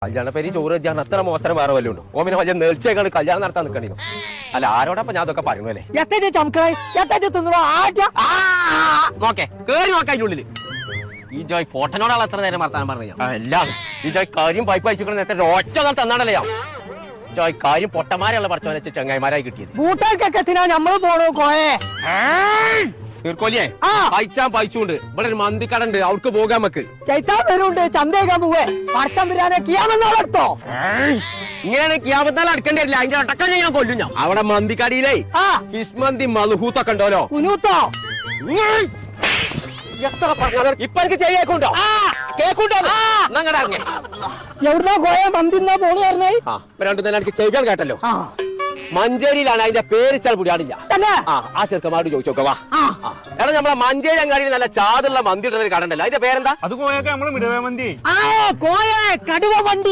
കല്യാണ പേര് ചോറ് വെച്ചാൽ അത്ര മോശം വേറെ വല്ലതും ഉണ്ടോ? ഓമിനെ വലിയ നേർച്ചയൊക്കെ കല്യാണം നടത്താൻ നിൽക്കണോ? അല്ല ആരോടൊപ്പം ഞാൻ അതൊക്കെ പറയുമല്ലേ? നോക്കേ കേറി നോക്കാം അതിന്റെ ഉള്ളില്. ഈ ജോയ് ഫോട്ടനോടാൾ എത്ര നേരം വർത്താനം പറഞ്ഞു? എല്ലാം ഈ ജോയ് കാര്യം പൈപ്പ് അയച്ചിട്ട് നേരത്തെ ഒറ്റ തന്നാണല്ലേ ജോയ് കാര്യം പൊട്ടന്മാരെയുള്ള പറച്ചവനെ വെച്ച് ചങ്ങായിമാരായി കിട്ടിയത്. ബൂട്ടൊക്കെ നമ്മള് പോണോ കോയെ തീർക്കോലിയേ പൈച്ചാൻ പൈച്ചുണ്ട്. ഇവിടെ ഒരു മന്തിക്കട ഉണ്ട്, അവർക്ക് പോകാൻ നമുക്ക്. ചൈത്താൻ വരുന്നുണ്ട്, ചന്തേക്കാൻ പോവേ പടക്കം വരാനെ കിയാമെന്നാളെടുത്തോ. ഇങ്ങനെയാണ് കിയാമത്താൽ അടുക്കേണ്ടി വരില്ല, അതിന്റെ അടക്കം ഞാൻ കൊല്ലും. ഞാൻ അവിടെ മന്തിക്കടിയിലേ ഫിഷ് മന്തി മധുഹൂത്തൊക്കെ ഉണ്ടല്ലോ. കുനൂത്തോ എത്ര പറഞ്ഞാൽ ഇപ്പൊ എനിക്ക് കേക്കുണ്ടോ? കേക്കുണ്ടോ? എവിടുന്നാ കോയ മന്തിന്നാ പോണു പറഞ്ഞേ? രണ്ടു നേരം എനിക്ക് ചെയ്താൽ കേട്ടല്ലോ. മഞ്ചേരിയിലാണ് അതിന്റെ പേര് ചാൽ പുടിയാടില്ല. ആ ചെറുക്കന്മാരോട് ചോദിച്ചോക്കവാ. എടാ നമ്മളെ മഞ്ചേരി അങ്ങാടിയിൽ നല്ല ചാതുള്ള മന്തി ഇടുന്ന കടണ്ടല്ലോ, അതിന്റെ പേരെന്താ? അത് കോയൊക്കെ നമ്മള് മിടവേ മന്തി. കോയ കടുവ മന്തി.